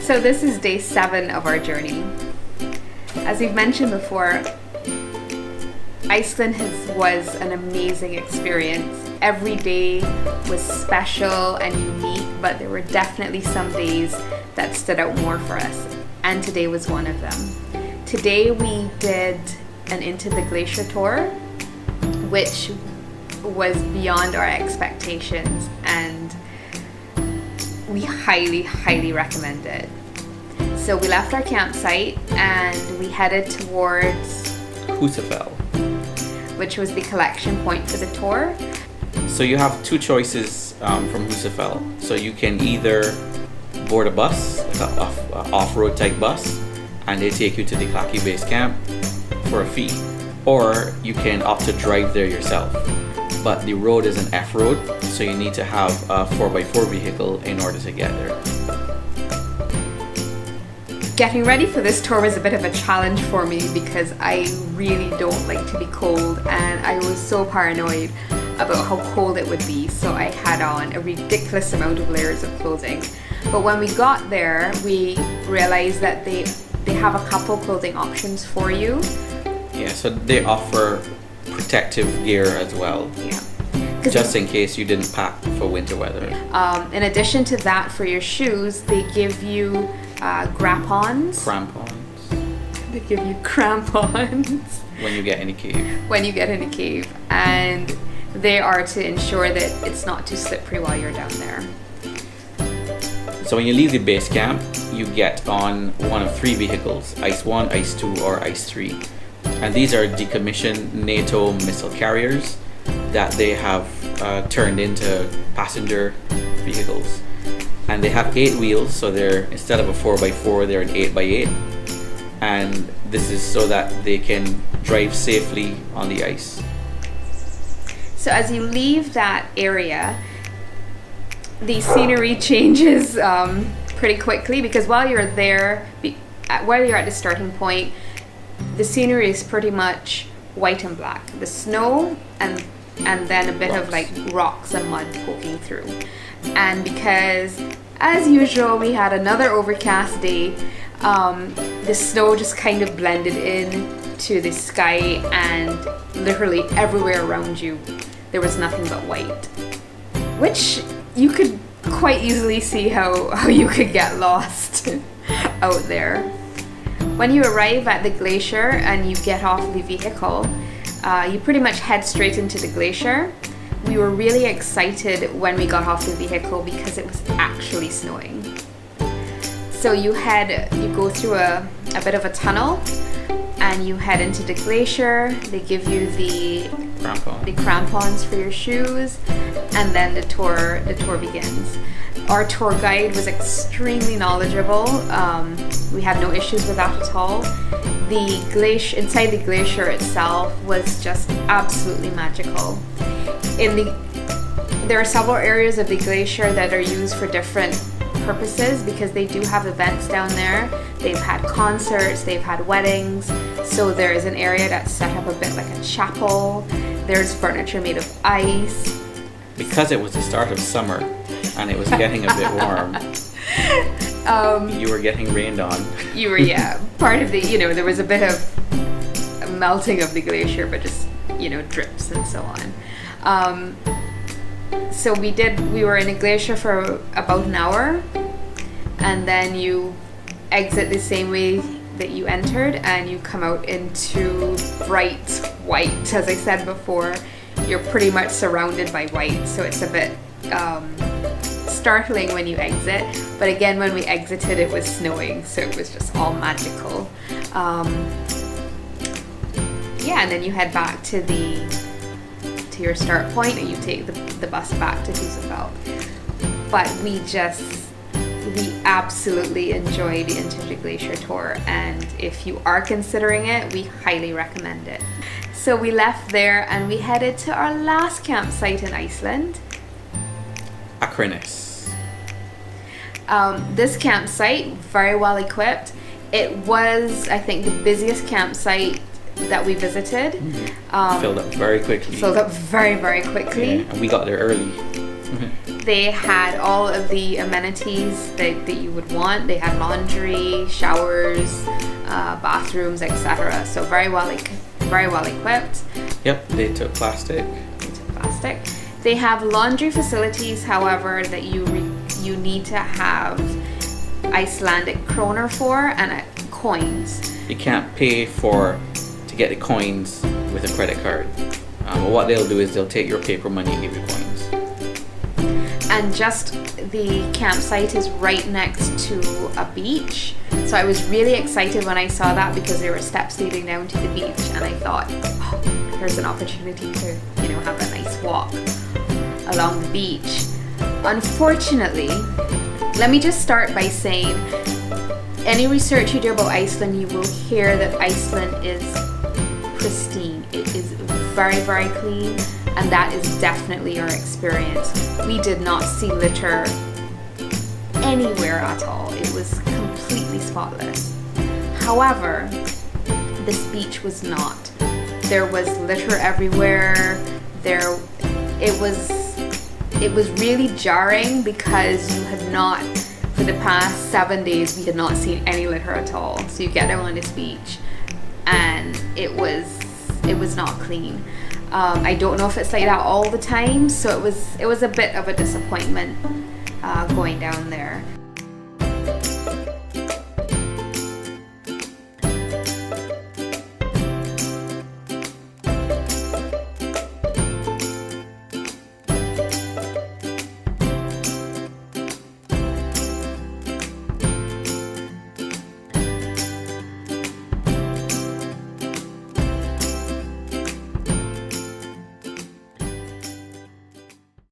So this is day 7 of our journey. As we've mentioned before, Iceland was an amazing experience. Every day was special and unique, but there were definitely some days that stood out more for us, and today was one of them. Today we did an Into the Glacier tour, which was beyond our expectations, and we highly recommend it. So we left our campsite and we headed towards Húsafell, which was the collection point for the tour. So you have two choices from Húsafell. So you can either board a bus, an off-road type bus, and they take you to the Klaki Base Camp for a fee, or you can opt to drive there yourself. But the road is an F-road, so you need to have a 4x4 vehicle in order to get there. Getting ready for this tour was a bit of a challenge for me because I really don't like to be cold, and I was so paranoid about how cold it would be, so I had on a ridiculous amount of layers of clothing. But when we got there, we realized that they have a couple clothing options for you. Yeah, so they offer protective gear as well. Yeah. Just in case you didn't pack for winter weather. In addition to that, for your shoes, they give you crampons. They give you crampons. When you get in a cave. When you get in a cave. And they are to ensure that it's not too slippery while you're down there. So when you leave the base camp, you get on one of 3 vehicles, Ice 1, Ice 2, or Ice 3. And these are decommissioned NATO missile carriers that they have turned into passenger vehicles. And they have 8 wheels, so they're, instead of a 4x4, they're an 8x8. And this is so that they can drive safely on the ice. So as you leave that area, the scenery changes pretty quickly, because while you're there, while you're at the starting point, the scenery is pretty much white and black. The snow and then a bit of like rocks and mud poking through. And because, as usual, we had another overcast day, the snow just kind of blended in to the sky, and literally everywhere around you there was nothing but white, which you could quite easily see how you could get lost out there. When you arrive at the glacier and you get off the vehicle, you pretty much head straight into the glacier. We were really excited when we got off the vehicle because it was actually snowing. So you go through a bit of a tunnel and you head into the glacier. They give you the crampons for your shoes, and then the tour begins. Our tour guide was extremely knowledgeable. We had no issues with that at all. The glacier, inside the glacier itself, was just absolutely magical. There are several areas of the glacier that are used for different purposes, because they do have events down there. They've had concerts, they've had weddings. So there is an area that's set up a bit like a chapel. There's furniture made of ice. Because it was the start of summer and it was getting a bit warm, you were getting rained on. You were, yeah. Part of the, there was a bit of melting of the glacier, but just, drips and so on. So we were in a glacier for about an hour, and then you exit the same way that you entered, and you come out into bright white. As I said before, you're pretty much surrounded by white, so it's a bit startling when you exit. But again, when we exited, it was snowing, so it was just all magical. Yeah, and then you head back to your start point, and you take the bus back to Húsafell. But we absolutely enjoyed the Into the Glacier tour, and if you are considering it, we highly recommend it. So we left there and we headed to our last campsite in Iceland. Akraness. This campsite, very well equipped. It was, I think, the busiest campsite that we visited. Filled up very quickly. Filled up very, very quickly. Yeah, and we got there early. They had all of the amenities that you would want. They had laundry, showers, bathrooms, etc. So very well equipped. Yep, they took plastic. They have laundry facilities, however, that you need to have Icelandic kroner for and coins. You can't pay to get the coins with a credit card. But what they'll do is they'll take your paper money and give you coins. And just the campsite is right next to a beach. So I was really excited when I saw that because there were steps leading down to the beach, and I thought, oh, here's an opportunity to, have a nice walk along the beach. Unfortunately, let me just start by saying, any research you do about Iceland, you will hear that Iceland is pristine. It is very, very clean, and that is definitely our experience. We did not see litter anywhere at all. It was completely spotless. However, this beach was not. There was litter everywhere. It was really jarring because you had not, for the past 7 days, we had not seen any litter at all. So you get down on this beach and it was not clean. I don't know if it's like that all the time, so it was a bit of a disappointment going down there.